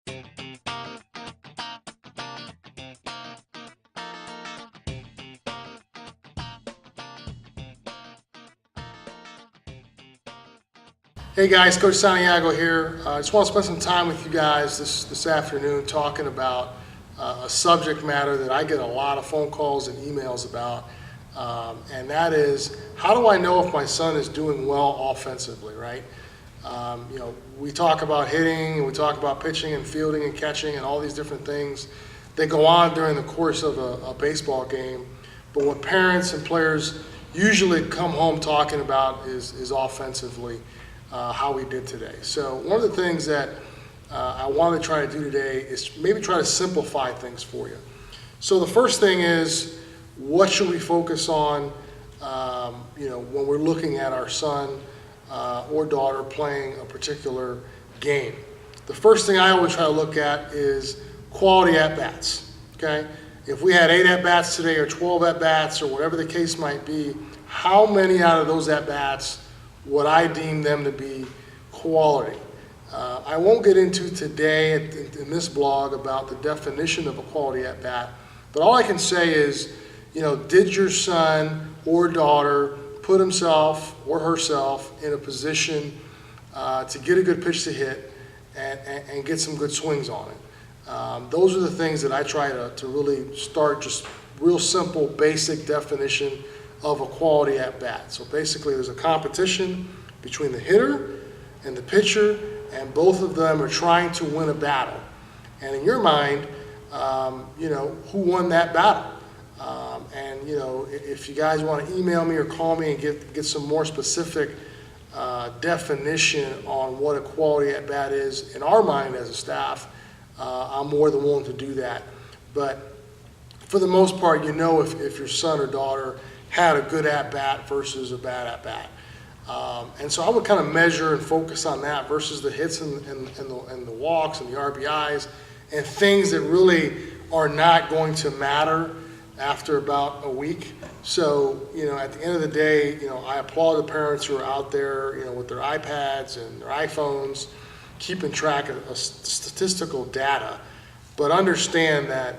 Hey guys, Coach Santiago here. I just want to spend some time with you guys this afternoon talking about a subject matter that I get a lot of phone calls and emails about, and that is, how do I know if my son is doing well offensively, right? We talk about hitting, and we talk about pitching and fielding and catching and all these different things that go on during the course of a baseball game, but what parents and players usually come home talking about is offensively. How we did today. So one of the things that I want to try to do today is maybe try to simplify things for you. So the first thing is, what should we focus on when we're looking at our son or daughter playing a particular game? The first thing I always try to look at is quality at-bats, okay? If we had 8 at-bats today or 12 at-bats or whatever the case might be, how many out of those at-bats would I deem them to be quality? I won't get into today in this blog about the definition of a quality at-bat, but all I can say is, did your son or daughter put himself or herself in a position to get a good pitch to hit and get some good swings on it? Those are the things that I try to really start, just real simple, basic definition of a quality at-bat. So basically there's a competition between the hitter and the pitcher, and both of them are trying to win a battle. And in your mind, who won that battle? If you guys want to email me or call me and get some more specific definition on what a quality at-bat is in our mind as a staff, I'm more than willing to do that. But for the most part, if your son or daughter had a good at-bat versus a bad at-bat. And so I would kind of measure and focus on that versus the hits and the walks and the RBIs and things that really are not going to matter after about a week. So, at the end of the day, I applaud the parents who are out there, with their iPads and their iPhones, keeping track of statistical data. But understand that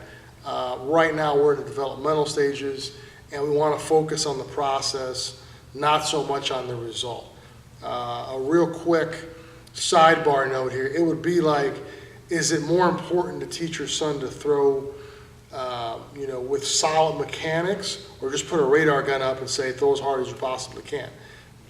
right now we're in the developmental stages, and we want to focus on the process, not so much on the result. A real quick sidebar note here, it would be like, is it more important to teach your son to throw with solid mechanics, or just put a radar gun up and say throw as hard as you possibly can?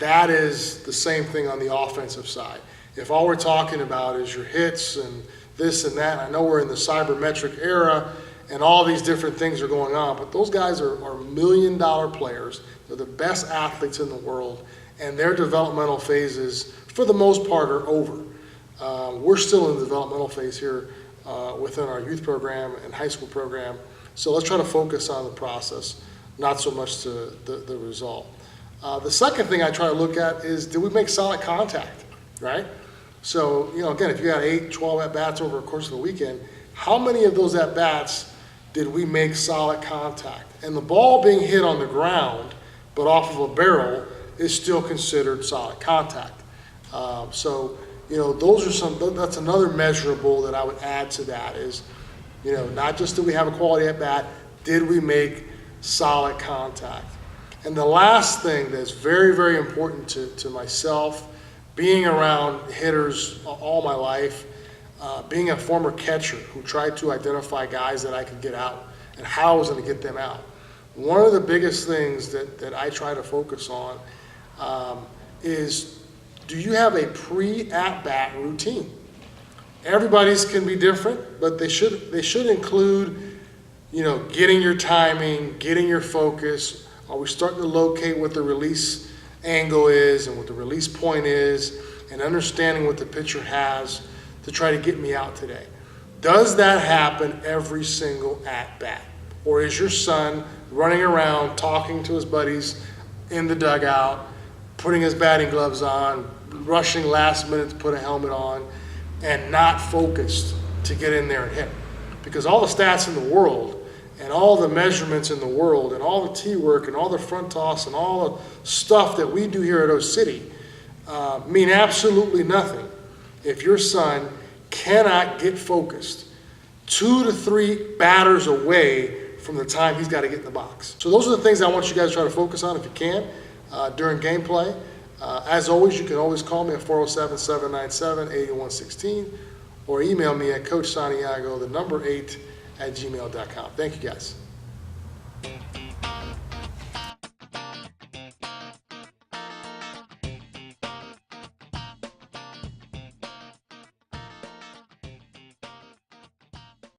That is the same thing on the offensive side. If all we're talking about is your hits and this and that, I know we're in the cybermetric era, and all these different things are going on, but those guys are million-dollar players. They're the best athletes in the world, and their developmental phases, for the most part, are over. We're still in the developmental phase here within our youth program and high school program, so let's try to focus on the process, not so much the result. The second thing I try to look at is, did we make solid contact, right? So, again, if you got 8, 12 at-bats over the course of the weekend, how many of those at-bats did we make solid contact? And the ball being hit on the ground, but off of a barrel, is still considered solid contact. Those are that's another measurable that I would add to that is, not just did we have a quality at-bat, did we make solid contact? And the last thing that's very, very important to myself, being around hitters all my life, being a former catcher who tried to identify guys that I could get out and how I was going to get them out. One of the biggest things that I try to focus on is, do you have a pre-at-bat routine? Everybody's can be different, but they should include, getting your timing, getting your focus. Are we starting to locate what the release angle is and what the release point is, and understanding what the pitcher has to try to get me out today? Does that happen every single at-bat? Or is your son running around talking to his buddies in the dugout, putting his batting gloves on, rushing last minute to put a helmet on, and not focused to get in there and hit? Because all the stats in the world and all the measurements in the world and all the T-work and all the front toss and all the stuff that we do here at O City mean absolutely nothing if your son cannot get focused 2 to 3 batters away from the time he's got to get in the box. So those are the things I want you guys to try to focus on if you can during gameplay. As always, you can always call me at 407-797-8116 or email me at Coach Santiago, the number 8 @gmail.com. Thank you guys.